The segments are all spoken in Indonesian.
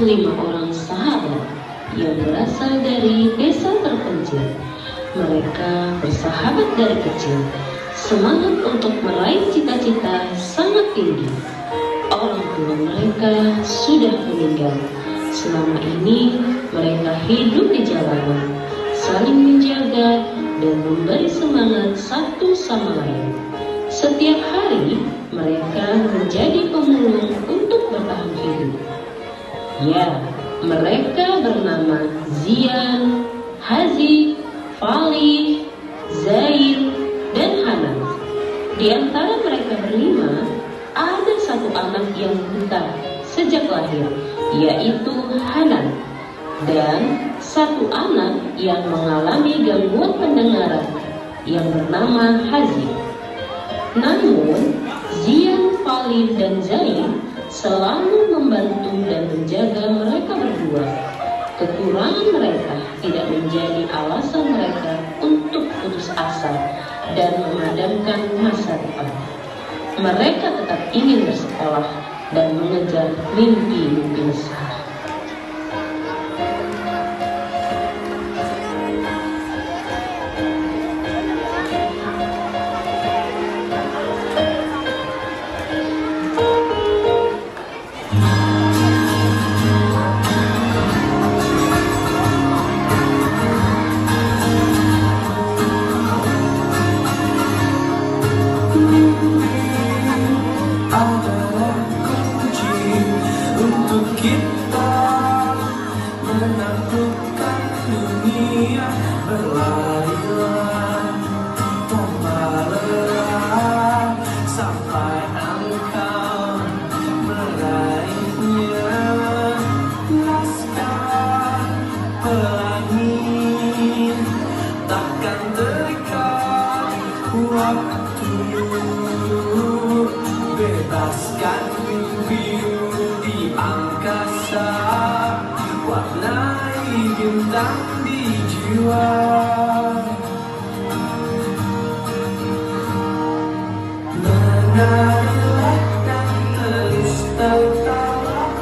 5 orang sahabat yang berasal dari desa terpencil. Mereka bersahabat dari kecil. Semangat untuk meraih cita-cita sangat tinggi. Orang tua mereka sudah meninggal. Selama ini mereka hidup di jalanan, saling menjaga dan memberi semangat satu sama lain. Setiap hari mereka menjadi pemulung untuk bertahan hidup. Ya, mereka bernama Zian, Haziq, Falih, Zaid, dan Hanan. Di antara mereka berlima, ada satu anak yang buta sejak lahir, yaitu Hanan, dan satu anak yang mengalami gangguan pendengaran yang bernama Haziq. Namun, Zian, Falih, dan Zaid selalu membantu dan menjaga mereka berdua. Kekurangan mereka tidak menjadi alasan mereka untuk putus asa dan memadamkan masa depan. Mereka tetap ingin bersekolah dan mengejar mimpi-mimpi besar. Adalah kunci untuk kita menaklukkan dunia, berlarilah tanpa lelah sampai engkau meraihnya. Laskar pelangi takkan terikat waktu. Bebaskan mimpimu di angkasa, warnai bintang di jiwa. Menarilah dan terus tertawa,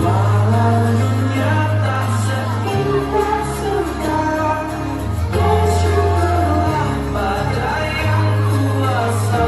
walau dunia tak seindah sekarang. Bersyukurlah pada yang kuasa.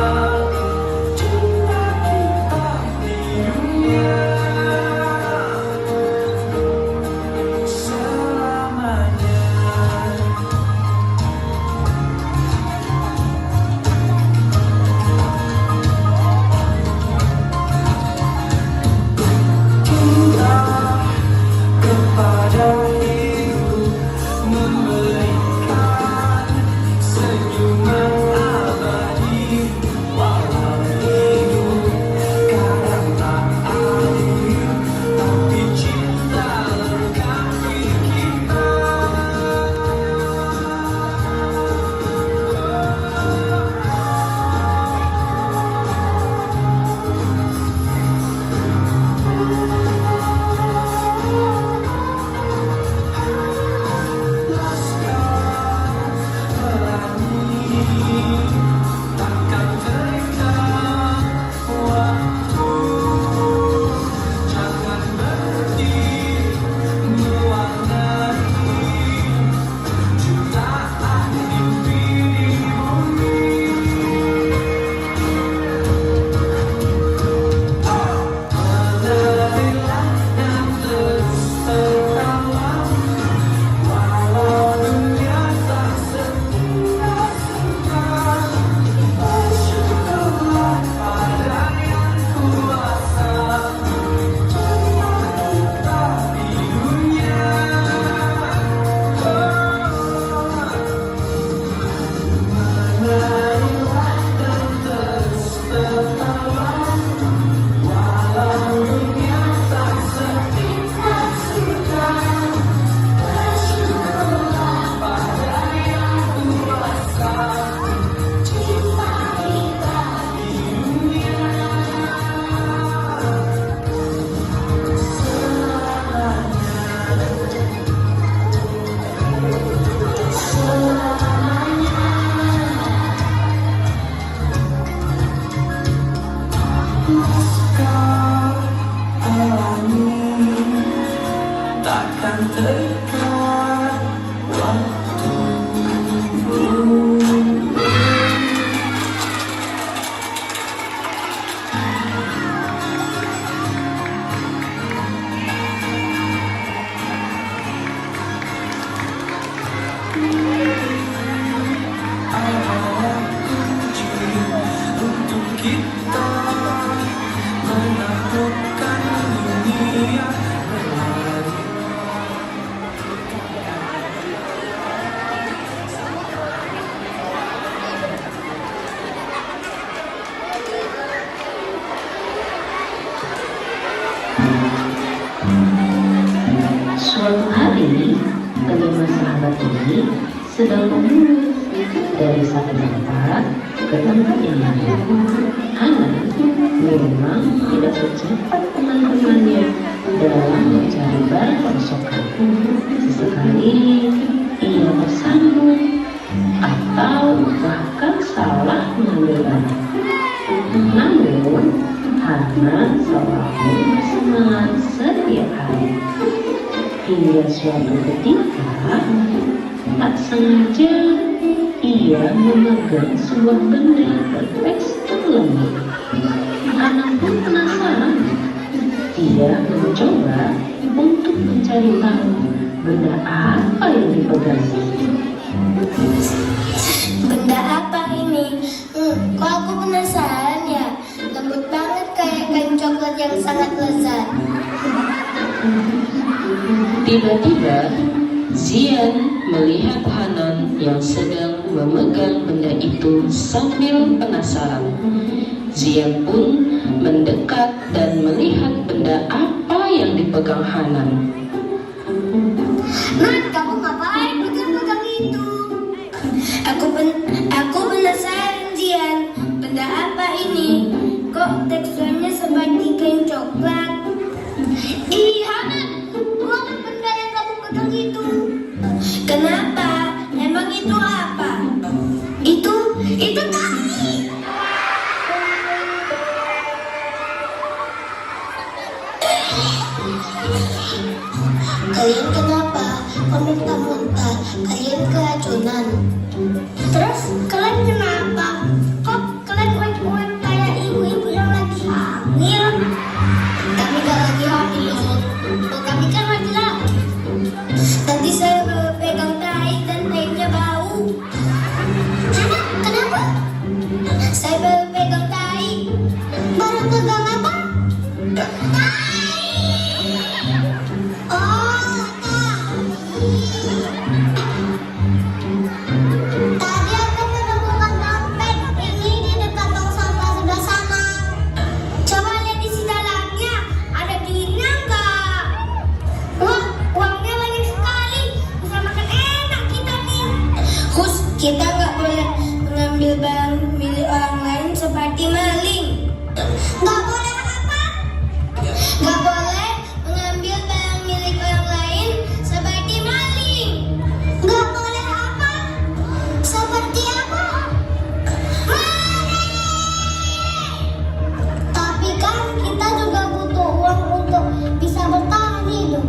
tepat waktumu. Adalah kunci untuk kita menaklukkan dunia berlari. Suatu hari, kelima sahabat ini sedang mengurus dari satu tempat ke tempat yang lain. Hanan memang tidak secepat teman-temannya dalam mencari barang kerusakan. Sesekali ia tersandung atau bahkan salah mengambil barang. Namun, Hanan selalu bersemangat setiap hari. Hingga suatu ketika, tak sengaja ia memegang sebuah benda bertekstur lembut. Hanan pun penasaran. Dia mencoba untuk mencari tahu benda apa yang dipegangnya. Benda apa ini? Kok aku penasaran ya? Lembut banget kayak kain coklat yang sangat lezat. Tiba-tiba, Zian melihat Hanan yang sedang memegang benda itu sambil penasaran. Zian pun mendekat dan melihat benda apa yang dipegang Hanan. Nan, kamu ngapain pegang-pegang itu? Aku penasaran, Jian. Benda apa ini? Kok teksturnya seperti kain coklat? Ih, Hanan, buang benda yang kamu pegang itu. Kenapa? Emang itu apa? Itu tali. Kalian kenapa? Kok muntah-muntah? Kalian keracunan. Terus kalian kenapa? Kok kalian uek-uek kayak ibu-ibu yang lagi hamil? Kami gak lagi hamil. Oh, kami kan laki-laki. Tadi saya pegang tai dan tainya bau. Kenapa? Saya baru pegang tai. Baru pegang apa? Tai. Oh, tadi aku menemukan dompet ini di dekat tong sampah sebelah sana. Coba lihat isi dalamnya, ada duitnya nggak? Wah, uangnya banyak sekali. Bisa makan enak kita nih. Hus, kita nggak boleh mengambil barang milik orang lain seperti maling. Nggak boleh apa? Nggak boleh mengambil barang milik orang lain seperti maling. Nggak boleh apa? Seperti apa? Maling. Tapi kan kita juga butuh uang untuk bisa bertahan hidup.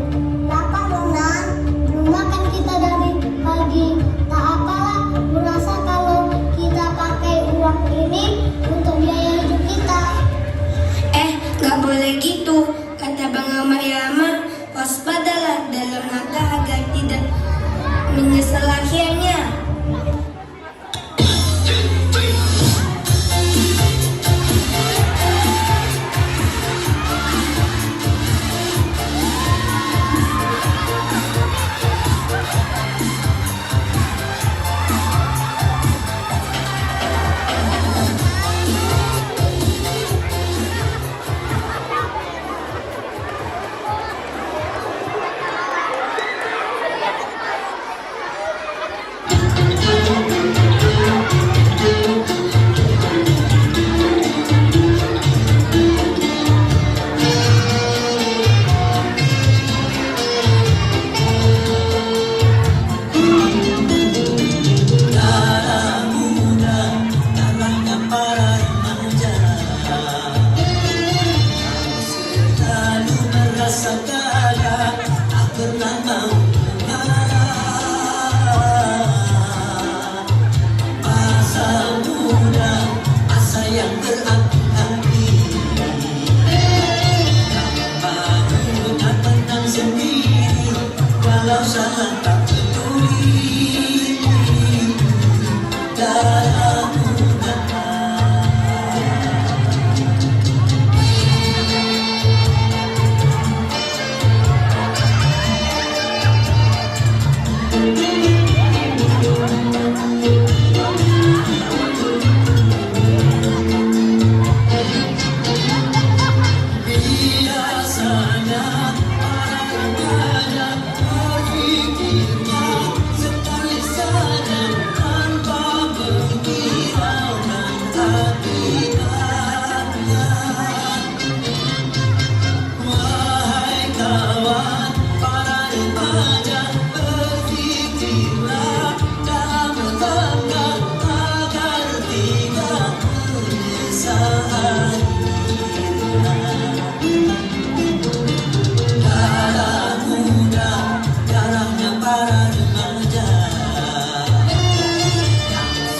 Lapar dong, Nan. Belum makan kita dari pagi. Tak apalah, merasa kalau kita pakai uang ini untuk biaya hidup kita. Nggak boleh gitu, kata Bang Ramayama. Waspadalah dalam rangka agar tidak menyesal akhirnya. jangan tak peduli darahmu biasanya para remaja berpikirnya sekali saja tanpa menghiraukan akibatnya. Wahai kawan, para remaja berpikirlah dalam rangka agar tidak menyesal. Darah muda, darahnya para remaja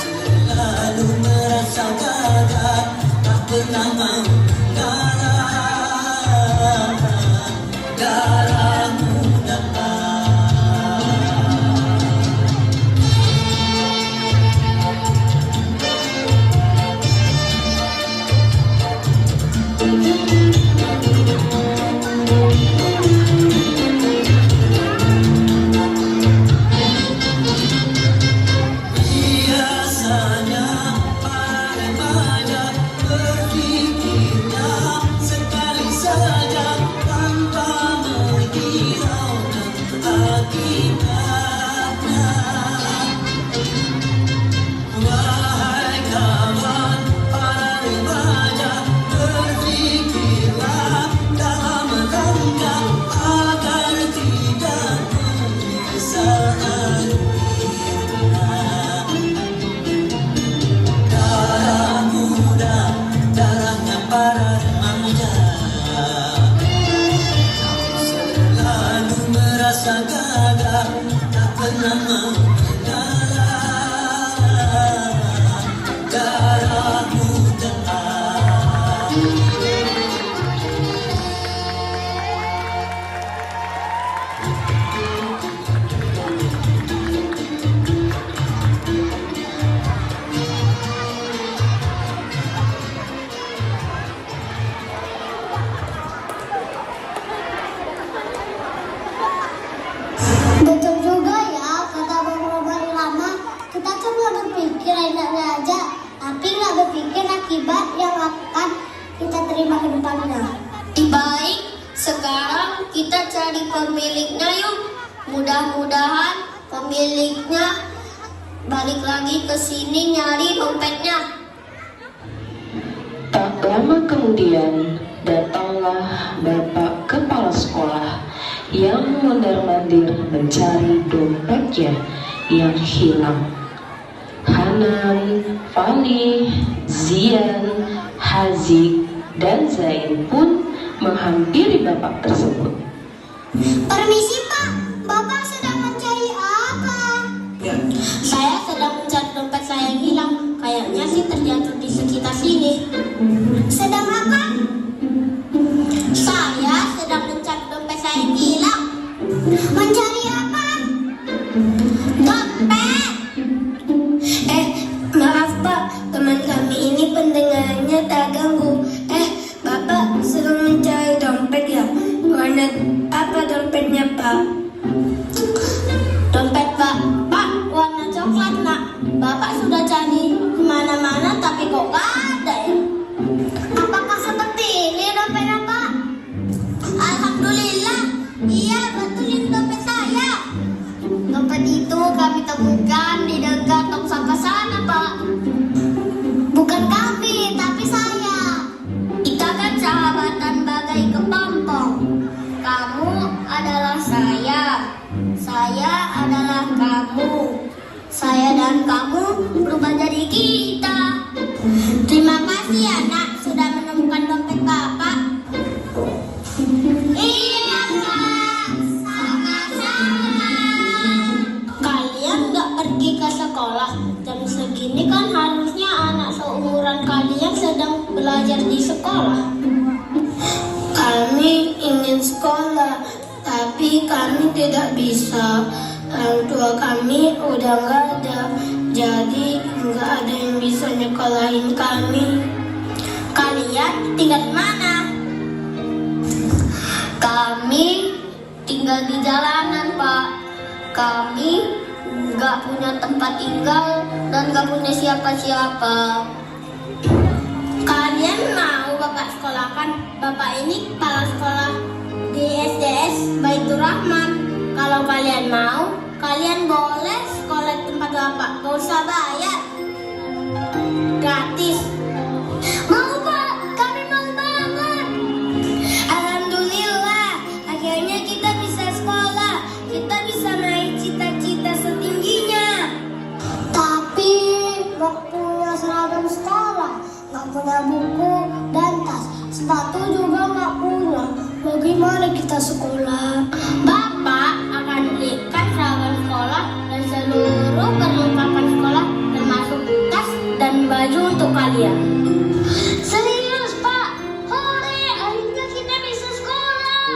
selalu merasa gagal, tak pernah mau kalah. Darah muda. Biasanya para remaja berpikirnya sekali saja tanpa menghiraukan akibatnya. Wahai kawan, para remaja berpikirlah dalam rangka agar tidak menyesal. Darah muda, darahnya para remaja selalu merasa gagal, tak pernah mau kalah. Darah muda. Betul juga ya, kata Bang Roman lama. Kita cuma berpikir enaknya aja, tapi nggak berpikir akibat yang akan kita terima ke depannya. Baik, sekarang kita cari pemiliknya yuk. Mudah-mudahan pemiliknya balik lagi ke sini nyari dompetnya. Tak lama kemudian datanglah Bapak Kepala Sekolah yang mondar-mandir mencari dompetnya yang hilang. Hanan, Fali, Zian, Hazik, dan Zain pun menghampiri bapak tersebut. Permisi Pak, Bapak sedang mencari apa? Saya sedang mencari dompet saya yang hilang. Kayaknya sih terjatuh di sekitar sini. Sedang apa? Saya sedang mencari dompet saya yang hilang. Mencari apa? Dompet! Maaf Pak, teman kami ini pendengarnya tak ganggu. Bapak sedang mencari dompet ya? Warna apa dompetnya Pak? Dompet Pak, warna coklat nak. Bapak sudah cari kemana-mana tapi kok gak ada ya? Apakah seperti ini dompetnya Pak? Alhamdulillah, iya betul ini dompet saya. Dompet itu kami temukan di dekat tong sampah sana Pak. Bukan kami, tapi saya. Kita kan sahabatan bagai kepompong. Kamu adalah saya adalah kamu. Saya dan kamu berubah jadi kita. Terima kasih ya nak sudah menemukan dompet Bapak. Iya Pak, sama-sama. Kalian gak pergi ke sekolah? Jam segini kan harusnya anak seumuran kalian sedang belajar di sekolah. Kami ingin sekolah, Tapi kami tidak bisa. Orang tua kami udah nggak ada, jadi nggak ada yang bisa nyekolahin kami. Kalian tinggal di mana? Kami tinggal di jalanan, Pak. Kami nggak punya tempat tinggal dan nggak punya siapa-siapa. Kalian mau Bapak sekolahkan? Bapak ini kepala sekolah di SDS Baitur Rahman. Kalau kalian mau, kalian boleh sekolah di tempat Bapak. Gak usah bayar. Gratis. Mau, Pak. Kami mau banget. Alhamdulillah. Akhirnya kita bisa sekolah. Kita bisa naik cita-cita setingginya. Tapi gak punya seragam sekolah, gak punya buku dan tas, sepatu juga gak punya. Bagaimana kita sekolah? Bapak akan belikan seragam sekolah dan seluruh perlengkapan sekolah, termasuk tas dan baju untuk kalian. Serius, Pak? Hore, akhirnya kita bisa sekolah.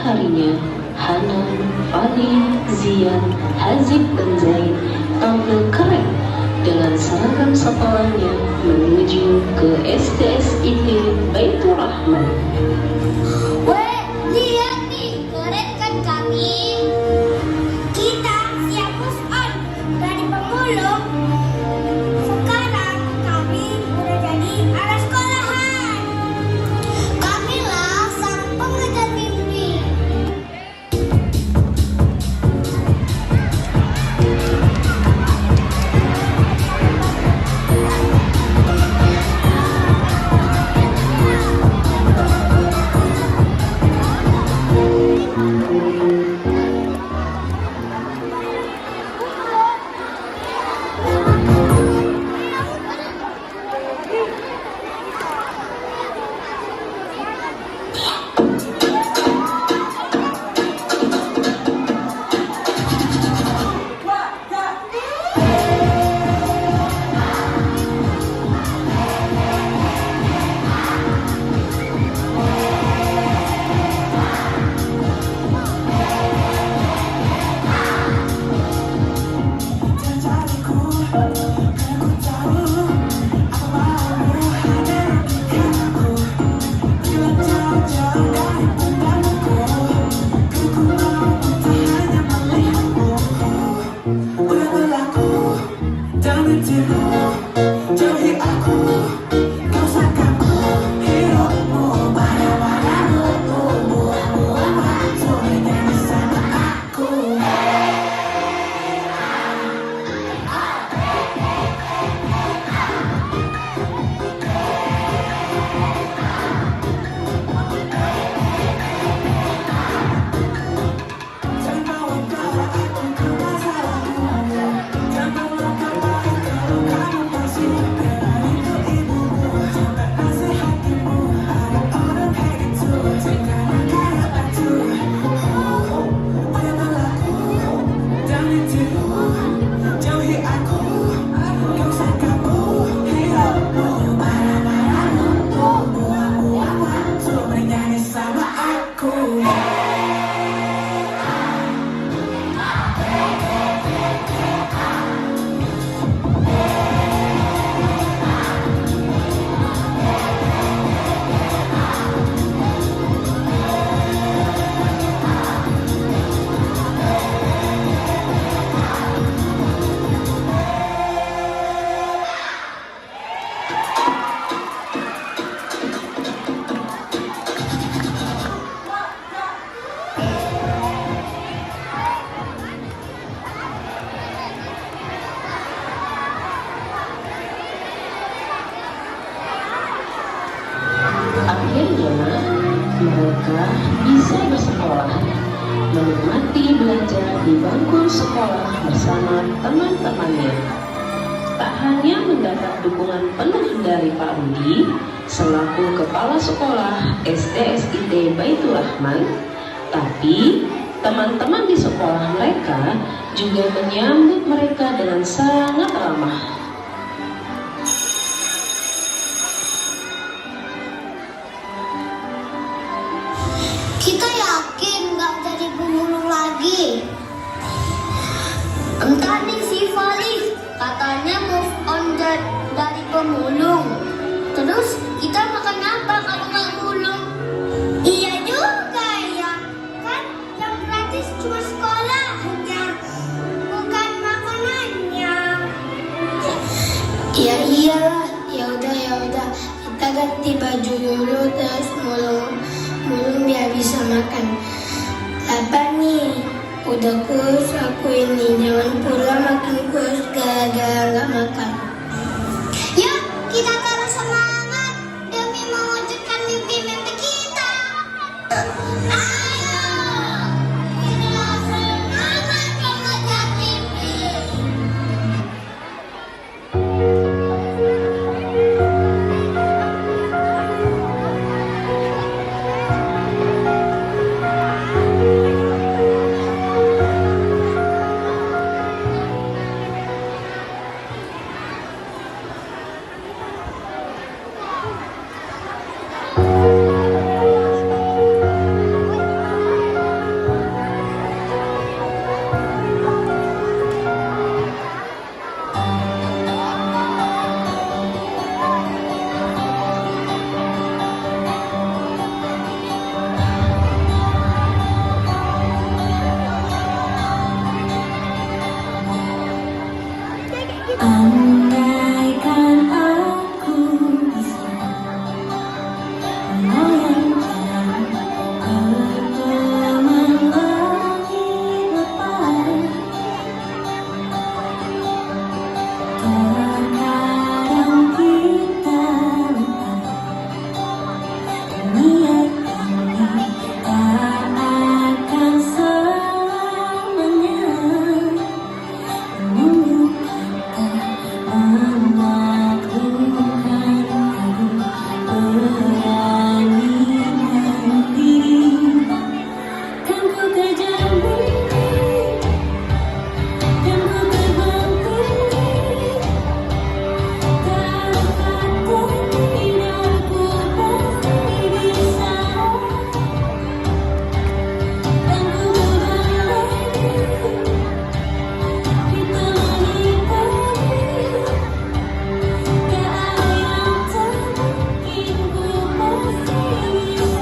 harinya, Hanan, Fali, Zian, Hazib, dan Zaid tampil keren dengan seragam sekolahnya menuju ke SDSIT Baitur Rahman. Weh, lihat nih, keren kan kami? Kita siap push on dari pemulung. Sekarang kami udah jadi anak sekolahan. Kamilah sang pengejar mimpi. Akhirnya mereka bisa bersekolah, menikmati belajar di bangku sekolah bersama teman-temannya. Tak hanya mendapat dukungan penuh dari Pak Rudi selaku Kepala Sekolah SDSIT Baitur Rahman, tapi teman-teman di sekolah mereka juga menyambut mereka dengan sangat ramah. Kita yakin nggak jadi pemulung lagi. Entah nih si Fali, katanya move on dari pemulung. Terus kita makan apa kalau nggak mulung? Iya juga ya, kan yang gratis cuma sekolahnya, bukan makanannya. Ya iyalah, ya udah. Kita ganti baju dulu terus mulung biar bisa makan. Lapar nih, udah kurus aku ini, jangan pula makin kurus gara-gara nggak makan. Yuk, kita terus semangat demi mewujudkan mimpi-mimpi kita. Ayo, kita semangat mengejar mimpi. Andaikan aku bisa melayangkan pertemuan langit lepas, terkadang kita lupa niat ini tak akan selamanya melupakan, menaklukkan aku, beranikan diri. Kan ku terjang tinggi, kan ku terbang tinggi, tak ada kata tidak ku pasti bisa. Dan ku berbalik, kita menikmati, tak ada yang tak mungkin ku pasti bisa.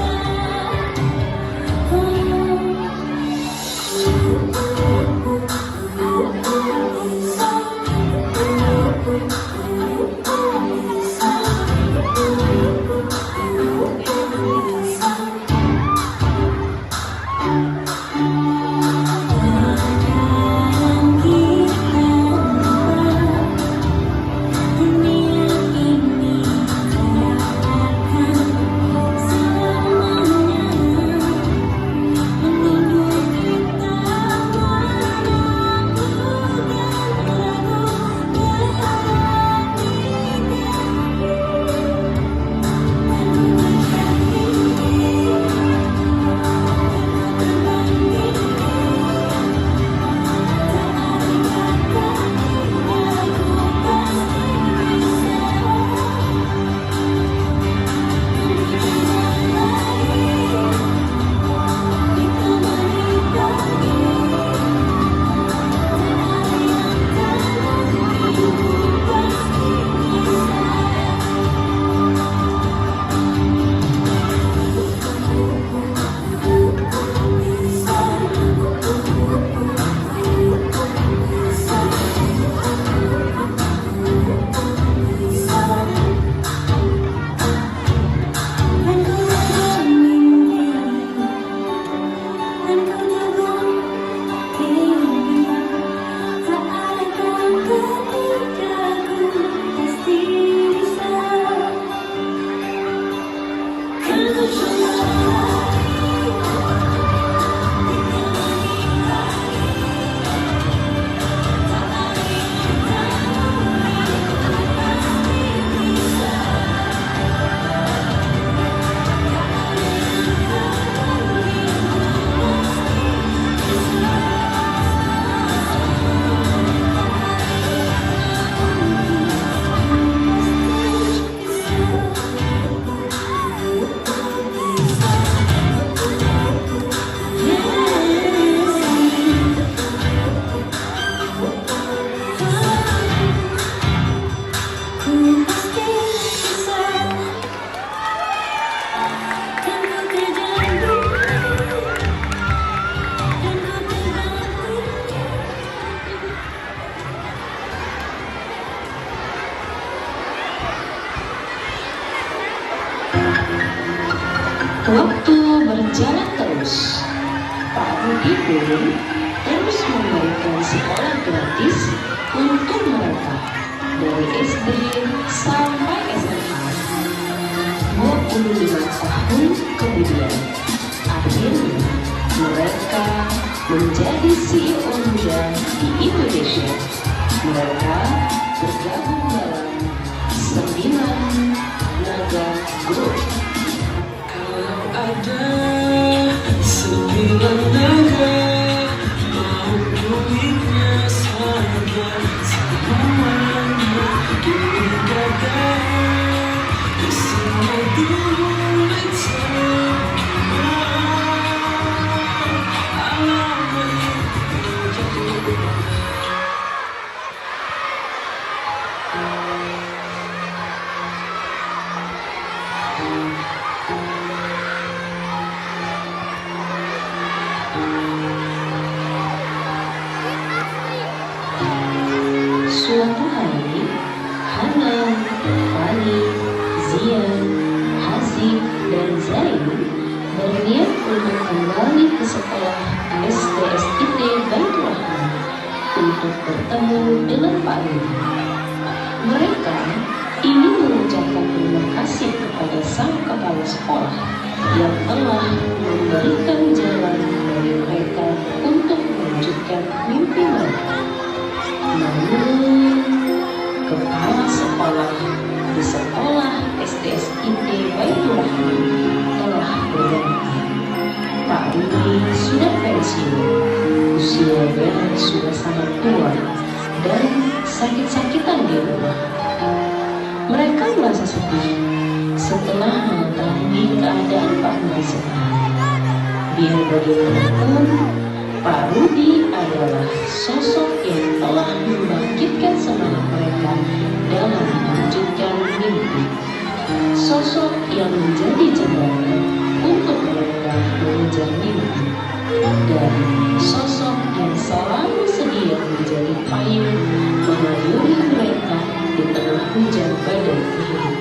Waktu berjalan terus. Pak Budi pun terus memberikan sekolah gratis untuk mereka dari SD sampai SMA. 25 tahun kemudian, akhirnya mereka menjadi CEO muda di Indonesia. Mereka bergabung dalam 9 Naga Group. Ada 9 naga mau miliknya saja, semuanya digagal bersama dunia. Suatu hari, Ilham, Fani, Zian, Hasib, dan Zain berniat untuk kembali ke sekolah SDSIT Baitur Rahman untuk bertemu dengan Pak Rudi. Mereka ingin mengucapkan terima kasih kepada sang kepala sekolah yang telah memberikan jalan bagi mereka untuk mewujudkan mimpi mereka. Namun, kepala sekolah di sekolah SDSIT Baitur Rahman telah berganti. Pak Rudi sudah pensiun, usianya sudah sangat tua dan sakit-sakitan di rumah. Mereka merasa sedih setelah mengetahui keadaan Pak Marzuki. Biar bagaimanapun, Pak Rudi adalah sosok yang telah membangkitkan semangat mereka dalam mewujudkan mimpi. Sosok yang menjadi jembatan untuk mereka mengejar mimpi. Dan sosok yang selalu sedia menjadi payung mengayomi mereka di tengah hujan badai kehidupan.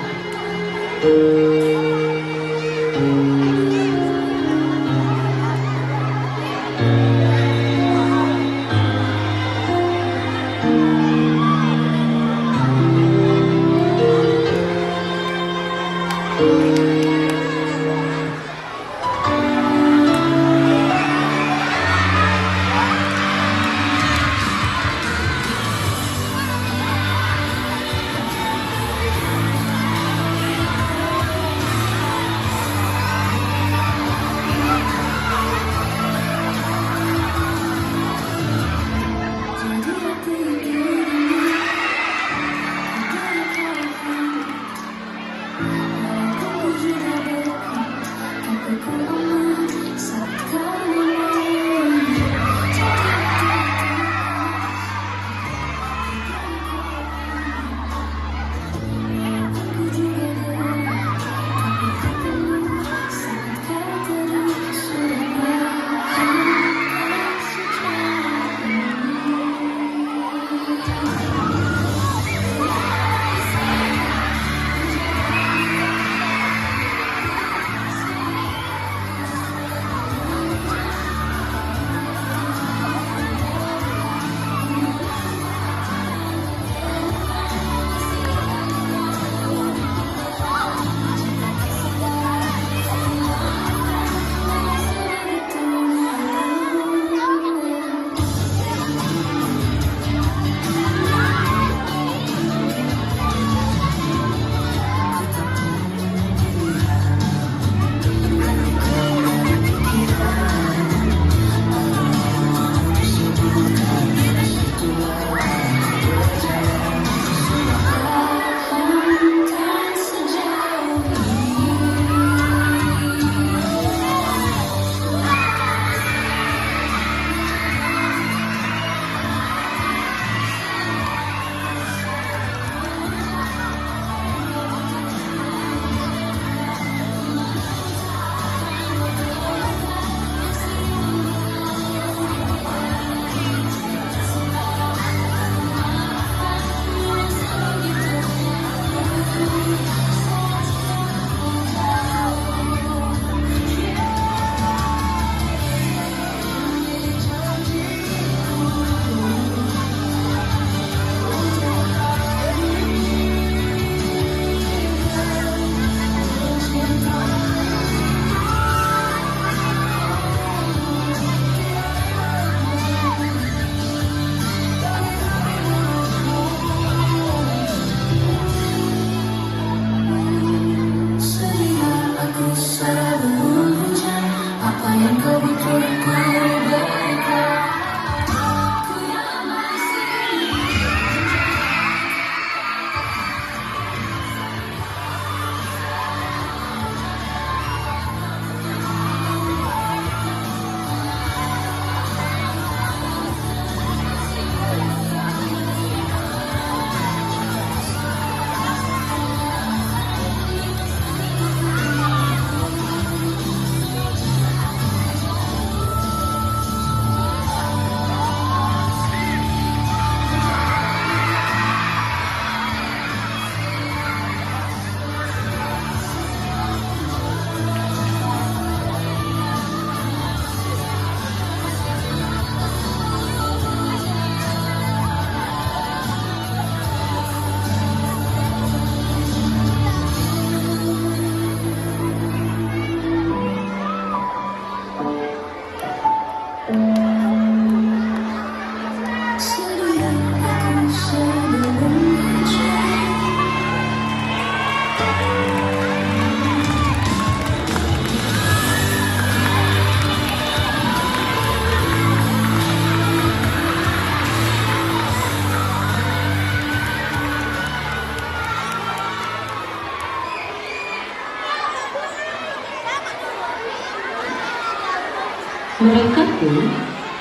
Mereka pun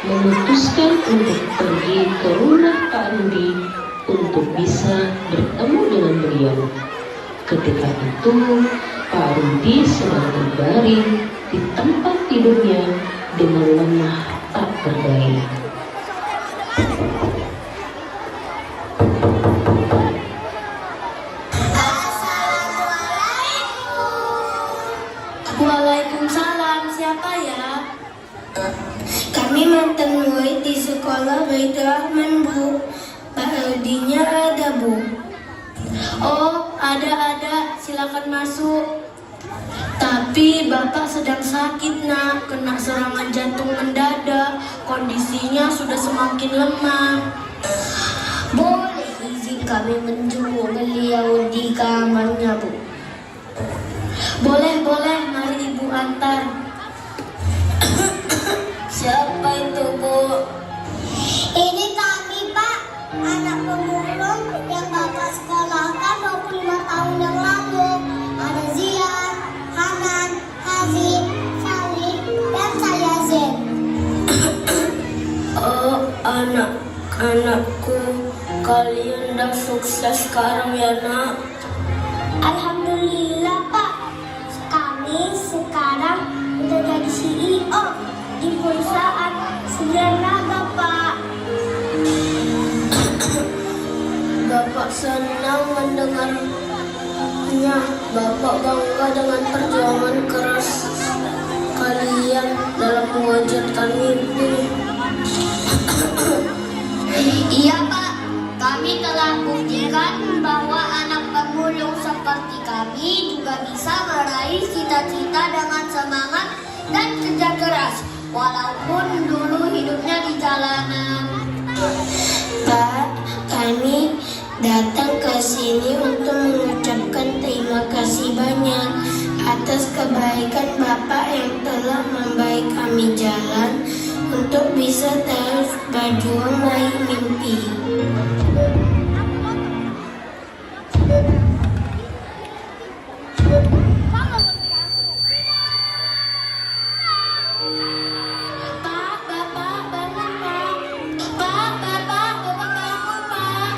memutuskan untuk pergi ke rumah Pak Rudi untuk bisa bertemu dengan beliau. Ketika itu, Pak Rudi sedang berbaring di tempat tidurnya dengan lemah tak berdaya. Waalaikumsalam, siapa ya? Kami mantan murid di sekolah Baitur Rahman, Bu. Pak Rudinya ada, Bu. Oh, ada, silakan masuk. Tapi Bapak sedang sakit, Nak, kena serangan jantung mendadak. Kondisinya sudah semakin lemah. Boleh izin kami menjenguk beliau di kamarnya, Bu? Boleh, mari Ibu antar. Siapa itu, Bu? Ini kami, Pak, anak pemulung yang Bapak sekolahkan 25 tahun yang lalu. Ada Zian, Hanan, Hazim, Salih, dan saya Zen. Oh, anak-anakku, kalian udah sukses sekarang ya, Nak? Alhamdulillah, Pak. Kami sekarang udah jadi CEO di perusahaan Sedernaga, Pak. Bapak senang mendengarnya. Bapak bangga dengan perjuangan keras kalian dalam mewujudkan mimpi. Iya, Pak. Kami telah buktikan bahwa anak pemulung seperti kami juga bisa meraih cita-cita dengan semangat dan kerja keras, walaupun dulu hidupnya di jalanan. Pak, kami datang ke sini untuk mengucapkan terima kasih banyak atas kebaikan Bapak yang telah memberi kami jalan untuk bisa terus berjuang meraih mimpi. Pak, Bapak bangun, Pak. Pak, Bapak bangun, Pak.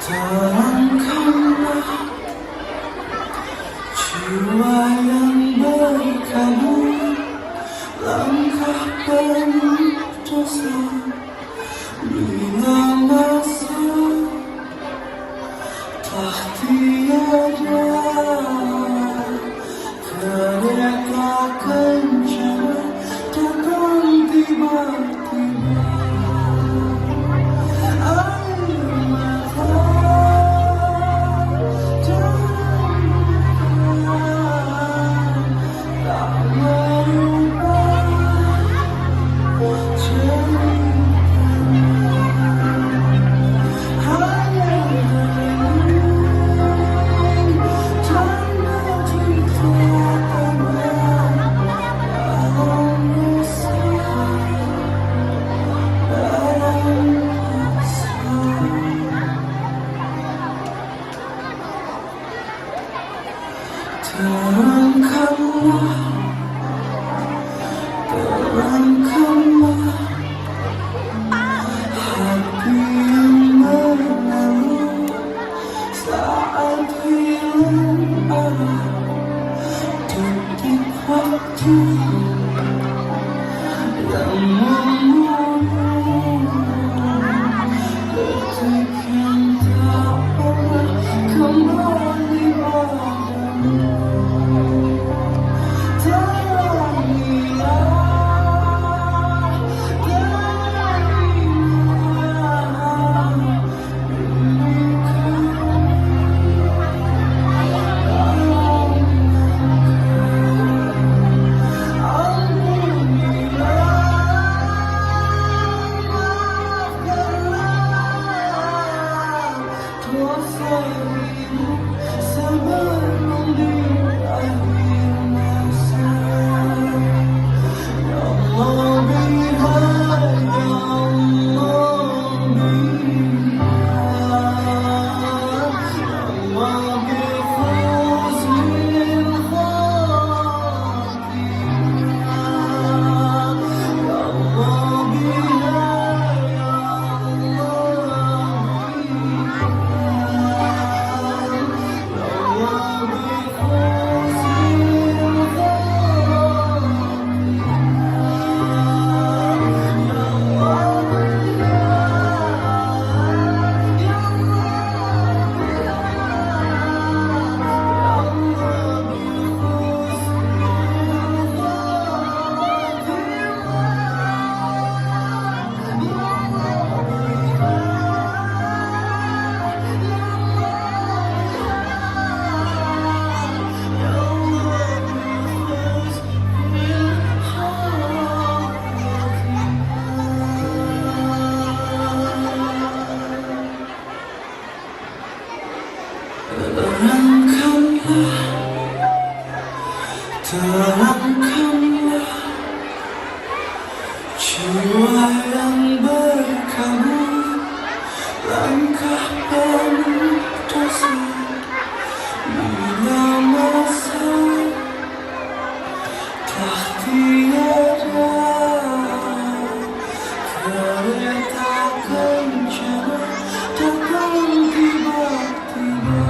Terangkanlah jiwa yang berkabut, langkah penuh dosa. Bila masa telah tiada, kereta kencana takkan tiba-tiba. yang membunuh, detik yang tak pernah kembali padamu. Terangkanlah jiwa yang berkabut, langkah penuh dosa. Bila masa tak tiada, kereta kencana datang tiba-tiba.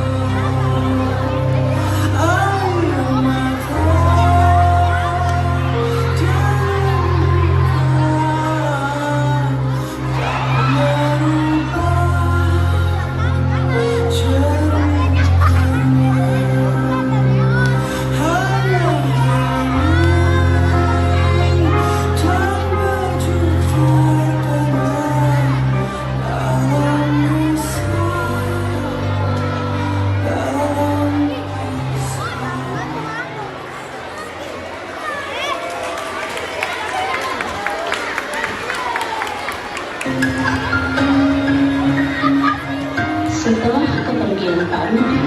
Setelah kepergian Pak Rudi,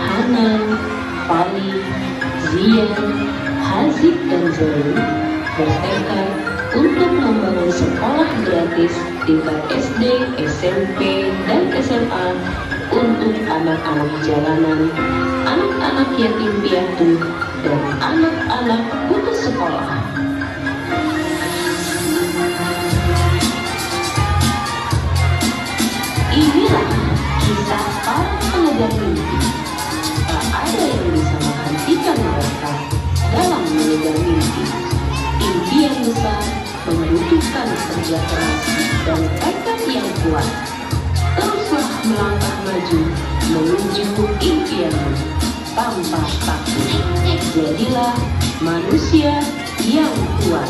Hanan, Fali, Zian, Haziq dan Zul bertekad untuk membangun sekolah gratis tingkat SD, SMP, dan SMA untuk anak-anak jalanan, anak-anak yatim piatu, dan anak-anak putus sekolah. Inilah kisah para pengejar mimpi. Tak ada yang bisa menghentikan mereka dalam mengejar mimpi. Impian besar membutuhkan kerja keras dan tekad yang kuat. Teruslah melangkah maju menuju impianmu tanpa takut. Jadilah manusia yang kuat.